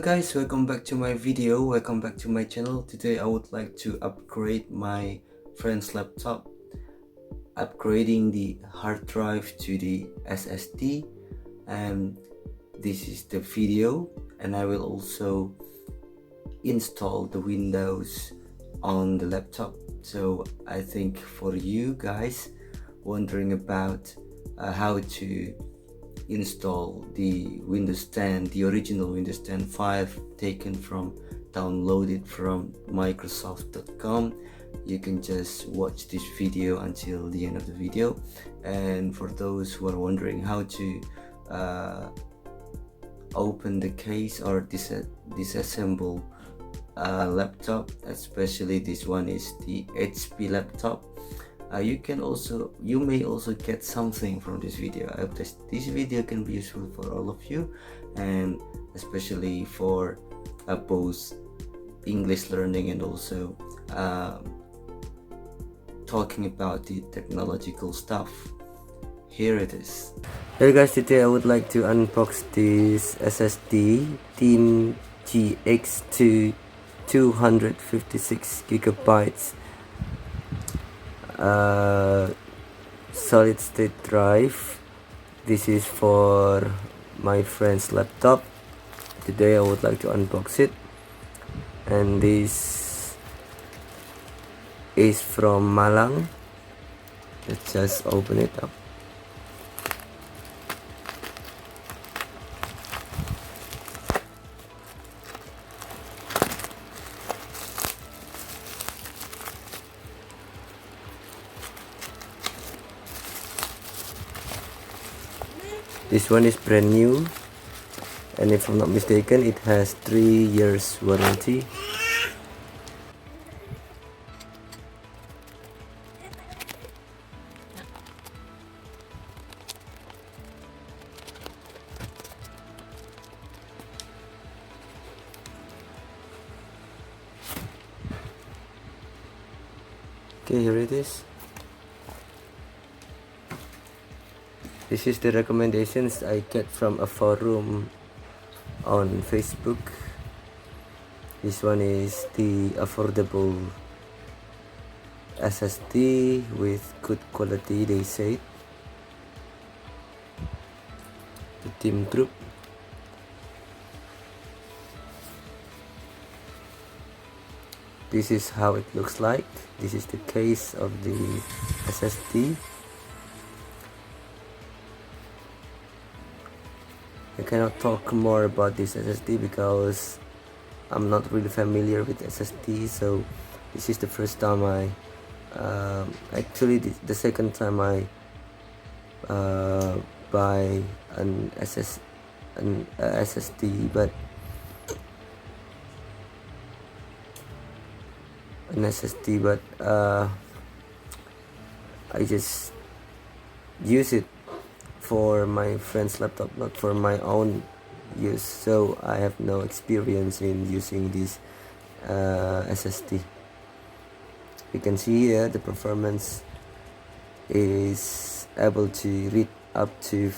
guys, welcome back to my video, welcome back to my channel. Today I would like to upgrade my friend's laptop, upgrading the hard drive to the SSD, and this is the video. And I will also install the Windows on the laptop. So I think for you guys wondering about how to install the Windows 10, the original Windows 10 file downloaded from Microsoft.com, you can just watch this video until the end of the video. And for those who are wondering how to open the case or disassemble laptop, especially this one is the HP laptop, you may also get something from this video. I hope this video can be useful for all of you, and especially for both English learning and also talking about the technological stuff. Here it is. Hey guys, today I would like to unbox this SSD Team GX2 256 gigabytes solid state drive. This is for my friend's laptop. Today I would like to unbox it, and this is from Malang. Let's just open it up. This one is brand new, and if I'm not mistaken, it has 3 years warranty. Okay, here it is. This is the recommendations I get from a forum on Facebook. This one is the affordable SSD with good quality, they say. The Teamgroup. This is how it looks like. This is the case of the SSD. I cannot talk more about this SSD because I'm not really familiar with SSD, so this is the first time actually the second time I buy an SSD, but I just use it for my friend's laptop, not for my own use, so I have no experience in using this SSD. You can see here the performance is able to read up to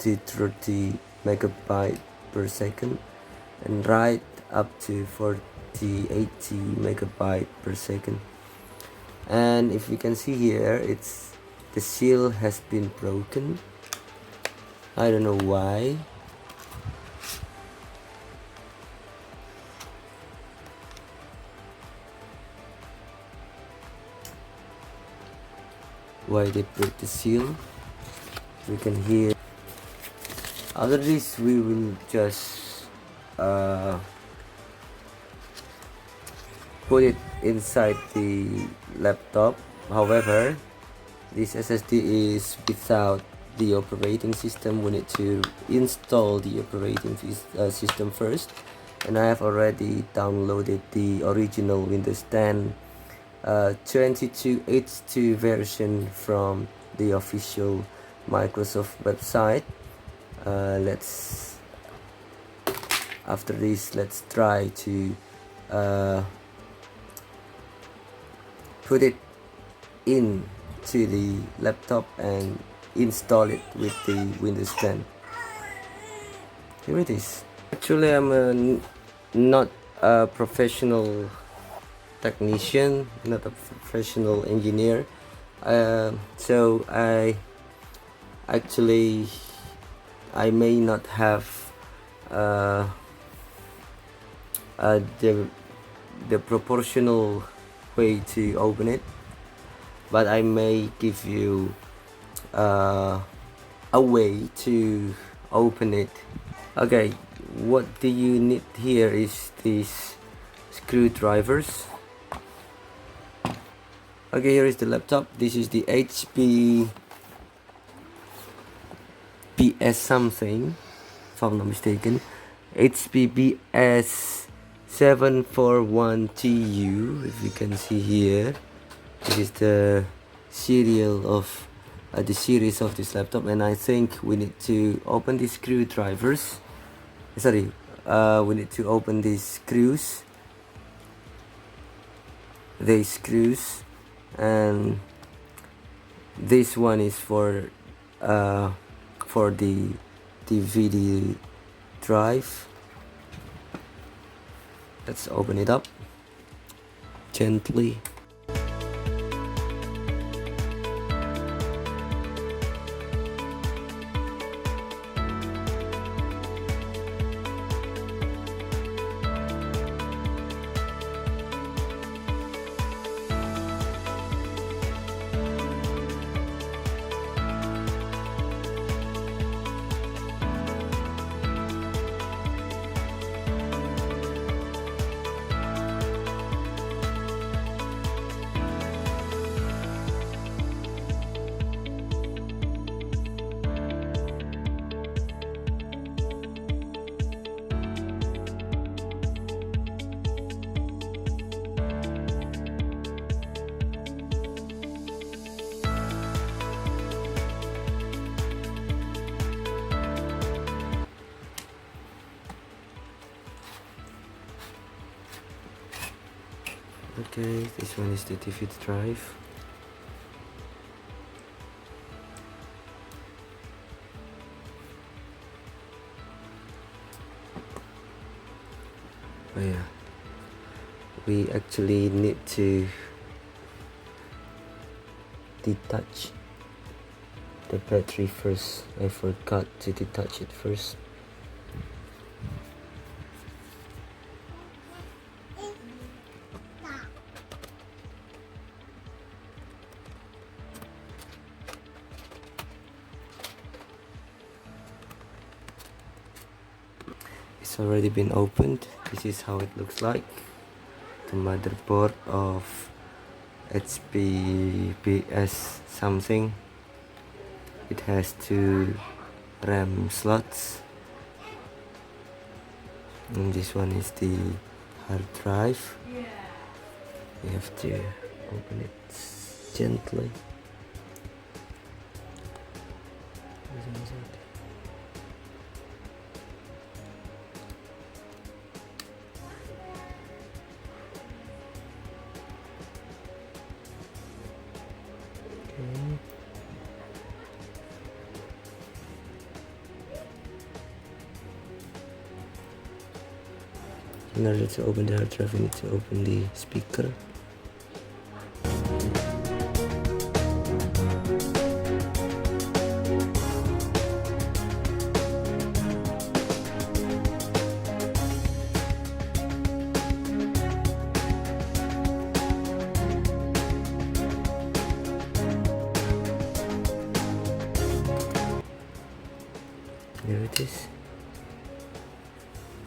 30 megabyte per second and write up to 80 megabyte per second. And if you can see here, the seal has been broken. I don't know why. Why they broke the seal? We can hear. After this, we will just put it inside the laptop. However, this SSD is without the operating system. We need to install the operating system first, and I have already downloaded the original Windows 10 22H2 version from the official Microsoft website. After this, let's try to put it in to the laptop and install it with the Windows 10. Here it is. Actually, not a professional technician, not a professional engineer. So I may not have uh, the proportional way to open it, but I may give you a way to open it. Okay, what do you need here is these screwdrivers. Okay, here is the laptop. This is the HP BS something, if I'm not mistaken. HP BS 741TU, if you can see here. This is the serial of the series of this laptop, and I think we need to open these screwdrivers. Sorry, we need to open these screws. These screws, and this one is for the DVD drive. Let's open it up gently. Okay, this one is the DVD drive. Oh yeah, we actually need to detach the battery first. I forgot to detach it first. It's already been opened. This is how it looks like. The motherboard of HP BS something. It has 2 RAM slots, and this one is the hard drive. You have to open it gently. In order to open the hard drive, we need to open the speaker. There it is,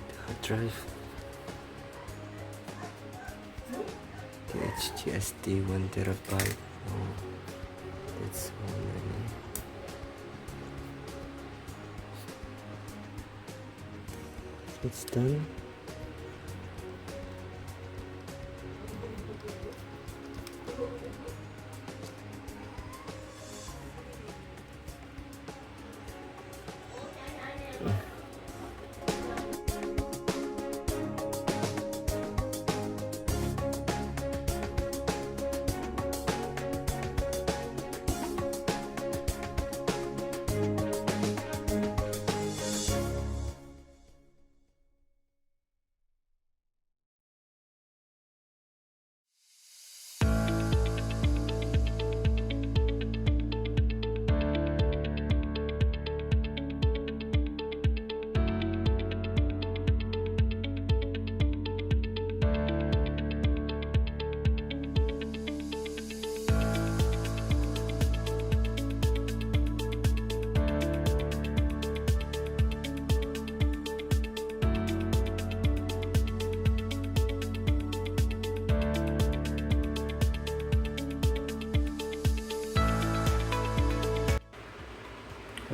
the hard drive. The HDD 1TB. Oh, that's so many. It's done.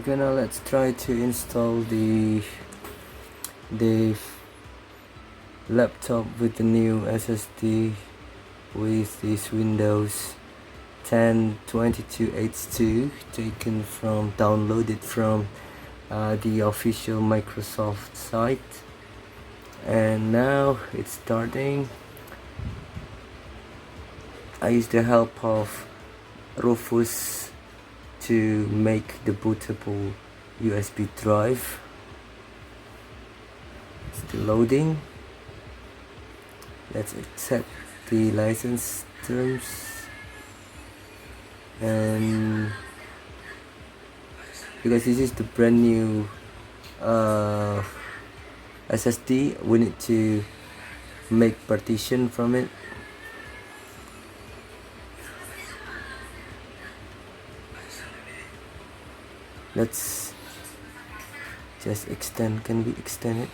Okay, now let's try to install the laptop with the new SSD with this Windows 10 22H2 downloaded from the official Microsoft site. And now it's starting. I used the help of Rufus to make the bootable USB drive. Still loading. Let's accept the license terms, and because this is the brand new SSD, we need to make partition from it. Let's just extend. Can we extend it?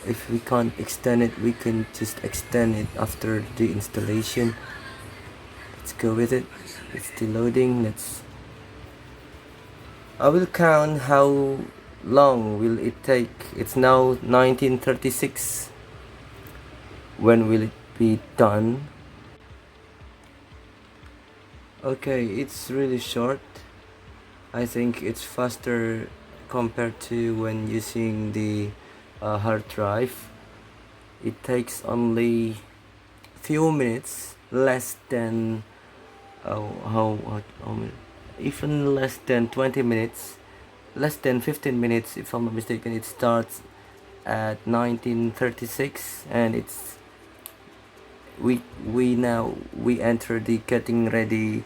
If we can't extend it, we can just extend it after the installation. Let's go with it. It's still loading. I will count how long will it take. It's now 1936. When will it be done? Okay, it's really short. I think it's faster compared to when using the hard drive. It takes only few minutes, less than even less than 20 minutes, less than 15 minutes if I'm not mistaken. It starts at 1936, and we enter the getting ready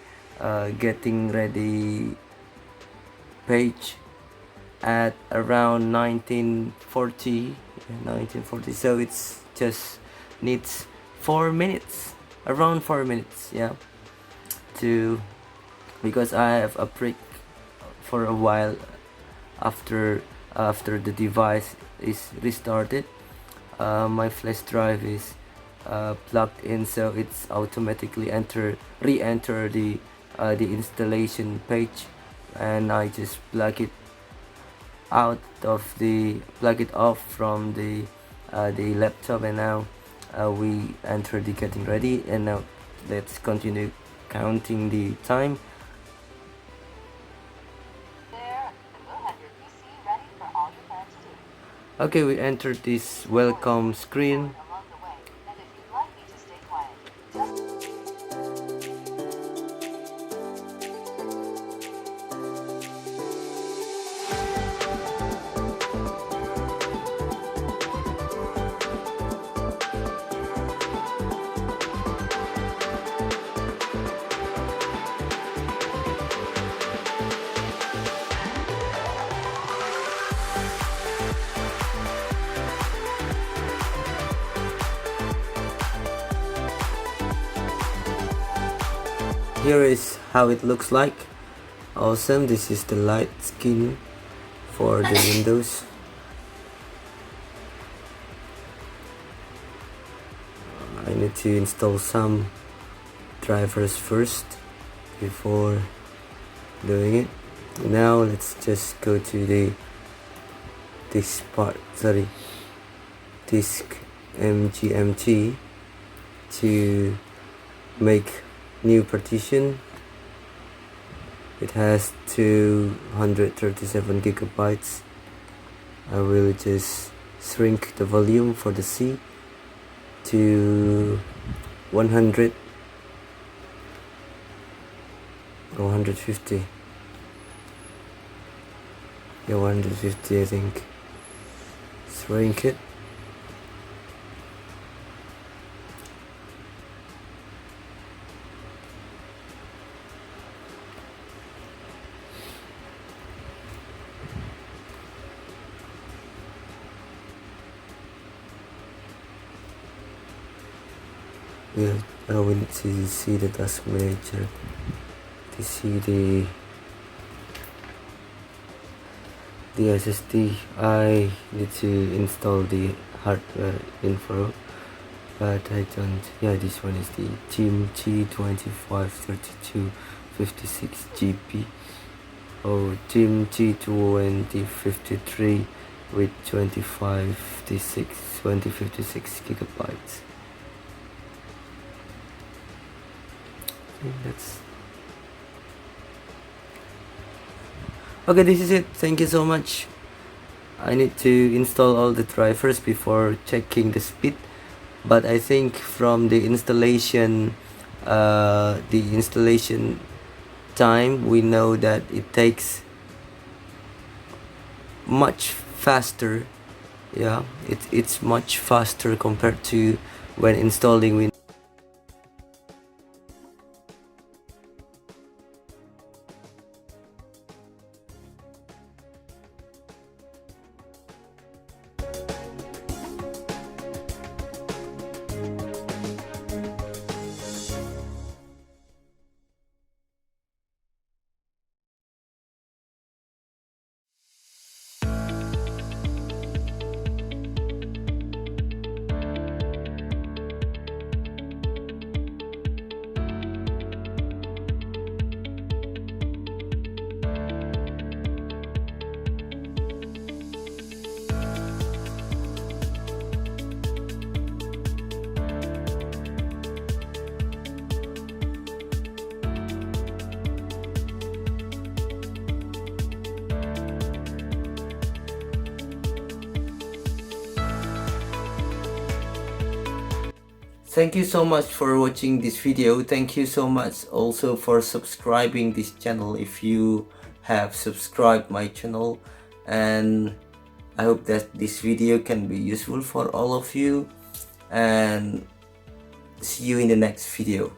page at around 1940, so it's just needs 4 minutes, around 4 minutes, yeah, because I have a break for a while after the device is restarted. My flash drive is plugged in, so it's automatically re-enter the installation page, and I just plug it off from the laptop, and now we enter the getting ready. And now let's continue counting the time. Okay, we entered this welcome screen. Here is how it looks like. Awesome. This is the light skin for the Windows. I need to install some drivers first before doing it. Now let's just go to disk MGMT to make new partition. It has 237 gigabytes. I will just shrink the volume for the C to 100 or 150. Yeah, 150 I think. Shrink it. Yeah, we need to see the task manager to see the SSD. I need to install the hardware info, but I don't. Yeah, this one is the Team G253256 GB. Oh, Team G2053 with 2056 gigabytes. That's okay. This is it. Thank you so much. I need to install all the drivers before checking the speed, but I think from the installation time, we know that it takes much faster. Yeah, it's much faster compared to when installing Windows. Thank you so much for watching this video. Thank you so much also for subscribing this channel if you have subscribed my channel, and I hope that this video can be useful for all of you, and see you in the next video.